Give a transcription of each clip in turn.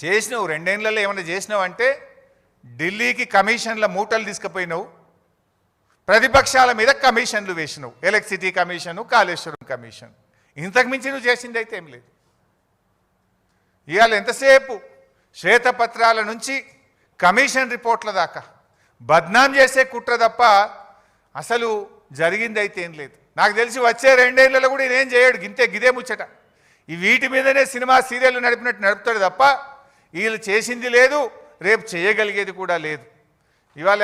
చేసినావు, 2 ఏళ్లలో ఏమైనా చేసినావు అంటే ఢిల్లీకి కమిషన్ల మూటలు తీసుకుపోయినావు, ప్రతిపక్షాల మీద కమిషన్లు వేసినావు, ఎలక్ట్రిసిటీ కమిషను, కాళేశ్వరం కమిషన్. ఇంతకు మించి నువ్వు చేసింది అయితే ఏం లేదు. ఇవాళ ఎంతసేపు శ్వేతపత్రాల నుంచి కమిషన్ రిపోర్ట్ల దాకా బద్నాం చేసే కుట్ర తప్ప అసలు జరిగింది అయితే ఏం లేదు. నాకు తెలిసి వచ్చే 2 ఏళ్లలో కూడా ఇదేం చేయడు, గిదే ముచ్చట. ఈ వీటి మీదనే సినిమా సీరియల్ నడిపినట్టు నడుపుతాడు తప్ప వీళ్ళు చేసింది లేదు, రేపు చేయగలిగేది కూడా లేదు. ఇవాళ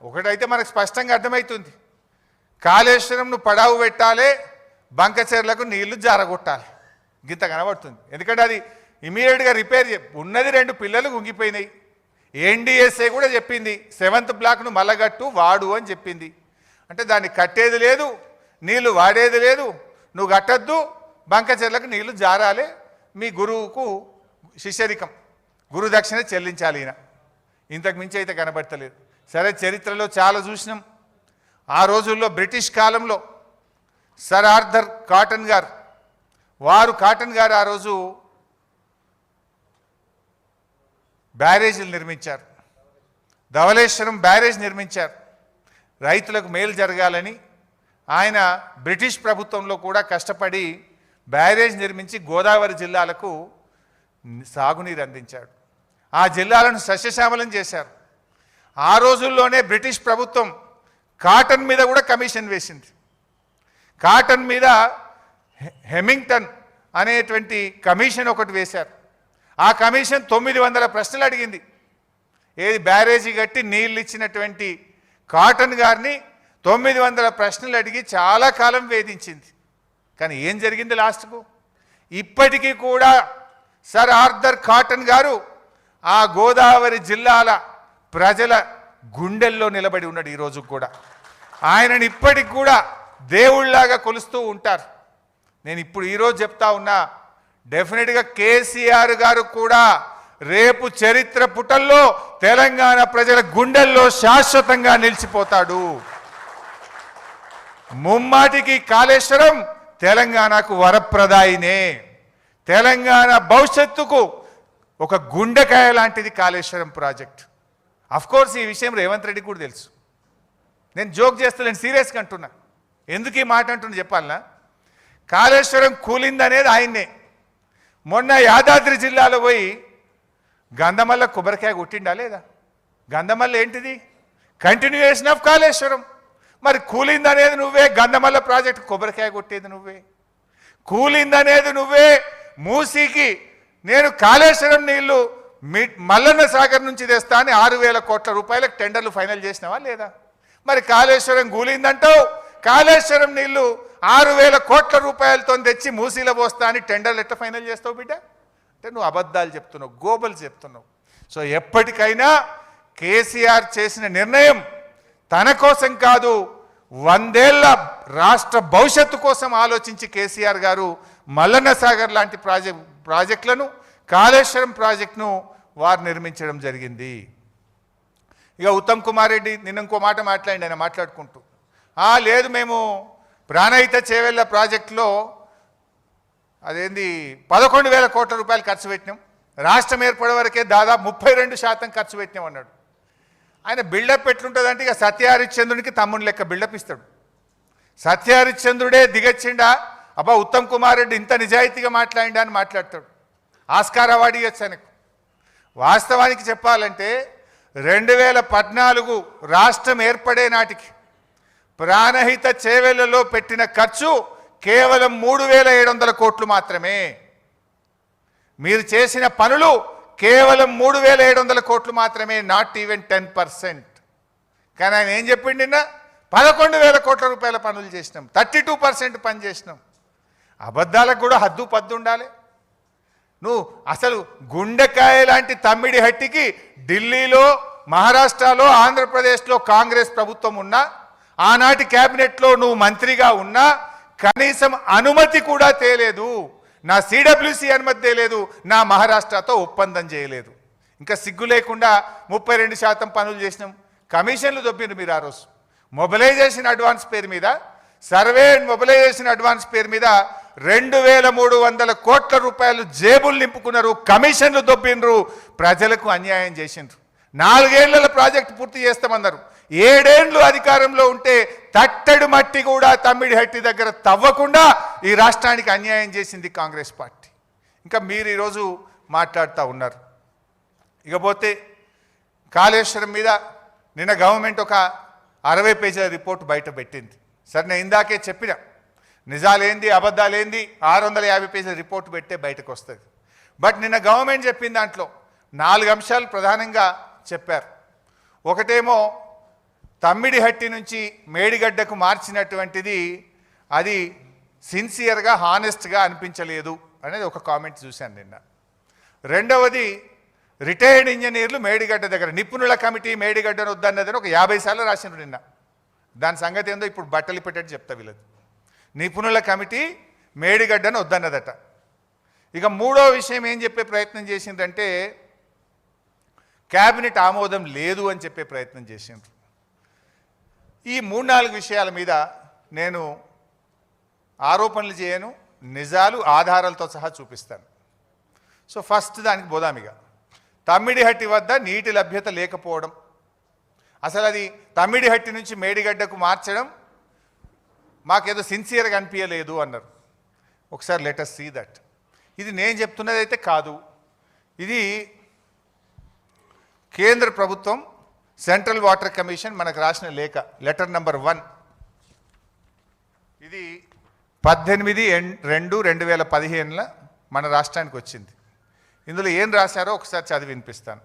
ఒకటైతే మనకు స్పష్టంగా అర్థమవుతుంది, కాళేశ్వరంను పడావు పెట్టాలి, బంకచెర్లకు నీళ్లు జారగొట్టాలి, గింత కనబడుతుంది. ఎందుకంటే అది ఇమీడియట్గా రిపేర్ ఉన్నది, 2 పిల్లలు గుంగిపోయినాయి. ఎన్డీఎస్ఏ కూడా చెప్పింది 7th బ్లాక్ను మల్లగట్టు వాడు అని చెప్పింది. అంటే దాన్ని కట్టేది లేదు, నీళ్లు వాడేది లేదు, నువ్వు కట్టద్దు, బంకచెర్లకు నీళ్లు జారాలి, మీ గురువుకు శిష్యరికం గురుదక్షిణ చెల్లించాలి. ఇంతకు మించి అయితే కనబడతలేదు. సరే, చరిత్రలో చాలా చూసినాం. ఆ రోజుల్లో బ్రిటిష్ కాలంలో సర్ ఆర్థర్ కాటన్ గారు ఆ రోజు బ్యారేజీలు నిర్మించారు, ధవళేశ్వరం బ్యారేజ్ నిర్మించారు. రైతులకు మేలు జరగాలని ఆయన బ్రిటిష్ ప్రభుత్వంలో కూడా కష్టపడి బ్యారేజ్ నిర్మించి గోదావరి జిల్లాలకు సాగునీరు అందించాడు. ఆ జిల్లాలను సస్యశ్యామలం చేశారు. ఆ రోజుల్లోనే బ్రిటిష్ ప్రభుత్వం కాటన్ మీద కూడా కమిషన్ వేసింది. కాటన్ మీద హెమింగ్టన్ అనేటువంటి కమిషన్ ఒకటి వేశారు. ఆ కమిషన్ 900 ప్రశ్నలు అడిగింది. ఏది బ్యారేజీ కట్టి నీళ్ళు ఇచ్చినటువంటి కాటన్ గారిని 900 ప్రశ్నలు అడిగి చాలా కాలం వేధించింది. కానీ ఏం జరిగింది లాస్ట్కు? ఇప్పటికీ కూడా సర్ ఆర్థర్ కాటన్ గారు ఆ గోదావరి జిల్లాల ప్రజల గుండెల్లో నిలబడి ఉన్నాడు. ఈరోజు కూడా ఆయనని ఇప్పటికి కూడా దేవుళ్లాగా కొలుస్తూ ఉంటారు. నేను ఈరోజు చెప్తా ఉన్నా, డెఫినెట్గా కేసీఆర్ గారు కూడా రేపు చరిత్ర పుటల్లో తెలంగాణ ప్రజల గుండెల్లో శాశ్వతంగా నిలిచిపోతాడు. ముమ్మాటికి కాళేశ్వరం తెలంగాణకు వరప్రదాయినే, తెలంగాణ భవిష్యత్తుకు ఒక గుండెకాయ లాంటిది కాళేశ్వరం ప్రాజెక్ట్. అఫ్కోర్స్ ఈ విషయం రేవంత్ రెడ్డి కూడా తెలుసు. నేను జోక్ చేస్తలేను, సీరియస్గా అంటున్నా. ఎందుకు ఈ మాట అంటున్నా చెప్పాలనా? కాళేశ్వరం కూలిందనేది ఆయన్నే. మొన్న యాదాద్రి జిల్లాలో పోయి గంధమల్ల కొబ్బరికాయ కొట్టిండా లేదా? గంధమల్ల ఏంటిది? Continuation of Kaleshwaram. మరి కూలిందనేది నువ్వే, గంధమల్ల ప్రాజెక్టు కొబ్బరికాయ కొట్టేది నువ్వే, కూలిందనేది నువ్వే. మూసీకి నేను కాళేశ్వరం నీళ్లు మల్లన్న సాగర్ నుంచి తెస్తా అని 6,000 కోట్ల రూపాయలకు టెండర్లు ఫైనల్ చేసినావా లేదా? మరి కాళేశ్వరం కూలిందంటావు, కాళేశ్వరం నీళ్లు 6,000 కోట్ల రూపాయలతో తెచ్చి మూసీలో పోస్తా అని టెండర్లు ఎట్లా ఫైనల్ చేస్తావు బిడ్డ? అంటే నువ్వు అబద్ధాలు చెప్తున్నావు, గోబలు చెప్తున్నావు. సో ఎప్పటికైనా కేసీఆర్ చేసిన నిర్ణయం తన కోసం కాదు, 100 ఏళ్ల రాష్ట్ర భవిష్యత్తు కోసం ఆలోచించి కేసీఆర్ గారు మల్లన్న సాగర్ లాంటి ప్రాజెక్టులను, కాళేశ్వరం ప్రాజెక్టును వారు నిర్మించడం జరిగింది. ఇక ఉత్తమ్ కుమార్ రెడ్డి నిన్న ఇంకో మాట మాట్లాడి, ఆయన మాట్లాడుకుంటూ లేదు మేము ప్రాణహిత చేవెళ్ళ ప్రాజెక్టులో అదేంది 11,000 కోట్ల రూపాయలు ఖర్చు పెట్టినాం, రాష్ట్రం ఏర్పడే వరకే దాదాపు 32% ఖర్చు పెట్టినాం అన్నాడు. ఆయన బిల్డప్ ఎట్లుంటుందంటే ఇక సత్యహరిశ్చంద్రునికి తమ్ముని లెక్క బిల్డప్ ఇస్తాడు. సత్యహరిశ్చంద్రుడే దిగచ్చిండా, అబ్బా ఉత్తమ్ కుమార్ రెడ్డి ఇంత నిజాయితీగా మాట్లాడిండా అని మాట్లాడతాడు. ఆస్కార్ అవార్డు ఇవ్వచ్చు ఆయనకు. వాస్తవానికి చెప్పాలంటే 2014 రాష్ట్రం ఏర్పడే నాటికి ప్రాణహిత చేవెళ్లలో పెట్టిన ఖర్చు కేవలం 3,700 కోట్లు మాత్రమే. మీరు చేసిన పనులు కేవలం 3,700 కోట్లు మాత్రమే, నాట్ ఈవెన్ 10%. కానీ ఆయన ఏం చెప్పిండు నిన్న? 11,000 కోట్ల రూపాయల పనులు చేసినాం, 32% పని చేసినాం. అబద్ధాలకు కూడా హద్దు పద్దు ఉండాలి. నువ్వు అసలు గుండెకాయ లాంటి తమ్మిడి హట్టికి ఢిల్లీలో, మహారాష్ట్రలో, ఆంధ్రప్రదేశ్లో కాంగ్రెస్ ప్రభుత్వం ఉన్నా, ఆనాటి క్యాబినెట్లో నువ్వు మంత్రిగా ఉన్నా కనీసం అనుమతి కూడా తేలేదు. నా సిడబ్ల్యూసి అనుమతి తేలేదు, నా మహారాష్ట్రతో ఒప్పందం చేయలేదు. ఇంకా సిగ్గు లేకుండా 32% పనులు చేసినాం. కమిషన్లు దొబ్బిండ్రు మీరు. ఆ రోజు మొబిలైజేషన్ అడ్వాన్స్ పేరు మీద, సర్వే అండ్ మొబిలైజేషన్ అడ్వాన్స్ పేరు మీద 2300 కోట్ల రూపాయలు జేబులు నింపుకున్నారు, కమిషన్లు దొబ్బినరు, ప్రజలకు అన్యాయం చేసిండ్రు. 4 ఏళ్ల ప్రాజెక్టు పూర్తి చేస్తామన్నారు. 7 ఏళ్ళు అధికారంలో ఉంటే తట్టెడు మట్టి కూడా తమ్మిడిహట్టి దగ్గర తవ్వకుండా ఈ రాష్ట్రానికి అన్యాయం చేసింది కాంగ్రెస్ పార్టీ. ఇంకా మీరు ఈరోజు మాట్లాడుతూ ఉన్నారు. ఇకపోతే కాళేశ్వరం మీద నిన్న గవర్నమెంట్ ఒక 60 పేజీల రిపోర్ట్ బయట పెట్టింది. సరే, నేను ఇందాకే చెప్పిన నిజాలేంది అబద్ధాలేంది 650 పేజీల రిపోర్ట్ పెట్టే బయటకు వస్తుంది. బట్ నిన్న గవర్నమెంట్ చెప్పిన దాంట్లో 4 అంశాలు ప్రధానంగా చెప్పారు. ఒకటేమో తమ్మిడిహట్టి నుంచి మేడిగడ్డకు మార్చినటువంటిది అది సిన్సియర్గా హానెస్ట్గా అనిపించలేదు అనేది ఒక కామెంట్ చూశాను నిన్న. రెండవది, రిటైర్డ్ ఇంజనీర్లు మేడిగడ్డ దగ్గర నిపుణుల కమిటీ మేడిగడ్డను వద్దన్నదని ఒక 50 సార్లు రాసిండ్రు నిన్న. దాని సంగతి ఏందో ఇప్పుడు బట్టలు పెట్టేట్టు చెప్తా వీళ్ళది. నిపుణుల కమిటీ మేడిగడ్డను వద్దన్నదట. ఇక మూడో విషయం ఏం చెప్పే ప్రయత్నం చేసిందంటే క్యాబినెట్ ఆమోదం లేదు అని చెప్పే ప్రయత్నం చేసిండ్రు. ఈ 3-4 విషయాల మీద నేను ఆరోపణలు చేయను, నిజాలు ఆధారాలతో సహా చూపిస్తాను. సో ఫస్ట్ దానికి పోదామిగా. తమ్మిడిహట్టి వద్ద నీటి లభ్యత లేకపోవడం, అసలు అది తమ్మిడిహట్టి నుంచి మేడిగడ్డకు మార్చడం మాకేదో సిన్సియర్గా అనిపించలేదు అన్నారు. ఒకసారి లెట్ us సీ దట్. ఇది నేను చెప్తున్నది అయితే కాదు, ఇది కేంద్ర ప్రభుత్వం సెంట్రల్ వాటర్ కమిషన్ మనకు రాసిన లేఖ, లెటర్ నంబర్ 1. ఇది 18/2/2015 మన రాష్ట్రానికి వచ్చింది. ఇందులో ఏం రాశారో ఒకసారి చదివి వినిపిస్తాను.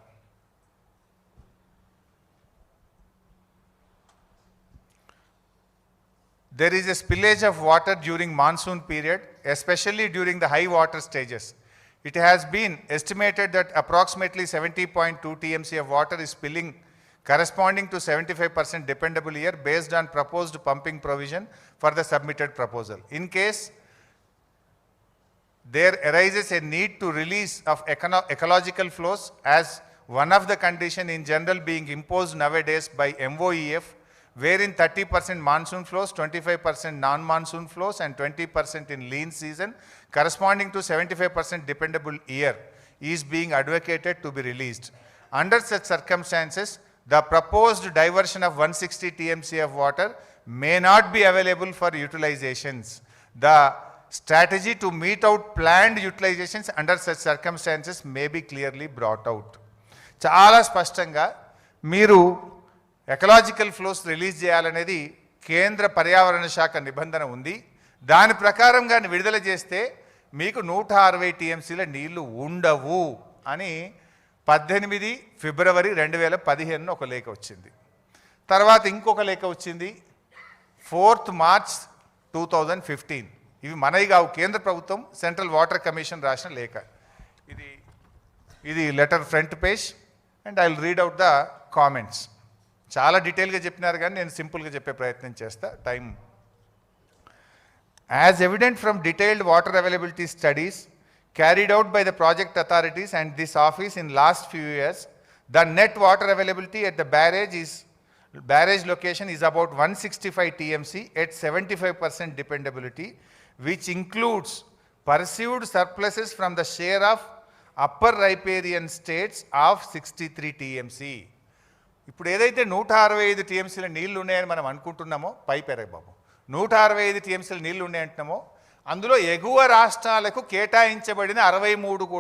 There is a spillage of water during monsoon period, especially during the high water stages. It has been estimated that approximately 70.2 TMC of water is spilling, corresponding to 75% dependable year based on proposed pumping provision for the submitted proposal. In case there arises a need to release of ecological flows as one of the condition in general being imposed nowadays by MOEF, wherein 30% monsoon flows, 25% non-monsoon flows and 20% in lean season corresponding to 75% dependable year is being advocated to be released. Under such circumstances, the proposed diversion of 160 TMC of water may not be available for utilizations. The strategy to meet out planned utilizations under such circumstances may be clearly brought out. చాలా స్పష్టంగా మీరు ecological flows release చేయాలనేది కేంద్ర పర్యావరణ శాఖ నిబంధన ఉంది. దాని ప్రకారంగా విడుదల చేస్తే మీకు 160 టీఎంసీల నీళ్లు ఉండవు అని 18 ఫిబ్రవరి 2015 ఒక లేఖ వచ్చింది. తర్వాత ఇంకొక లేఖ వచ్చింది 4th మార్చ్ 2015. ఇవి మనవి కావు, కేంద్ర ప్రభుత్వం సెంట్రల్ వాటర్ కమిషన్ రాసిన లేఖ. ఇది letter front page and I will read out the comments. చాలా డీటెయిల్గా చెప్పినారు కానీ నేను సింపుల్గా చెప్పే ప్రయత్నం చేస్తా, time. As evident from detailed water availability studies carried out by the project authorities and this office in last few years, the net water availability at the barrage location is about 165 TMC at 75% dependability, which includes perceived surpluses from the share of upper riparian states of 63 TMC. ఇప్పుడు ఏదైతే 165 టీఎంసీల నీళ్లు ఉన్నాయని మనం అనుకుంటున్నామో, పైపెరగ బాబు 165 టీఎంసీల నీళ్లు ఉన్నాయంటున్నామో, అందులో ఎగువ రాష్ట్రాలకు కేటాయించబడిన 63 కూడా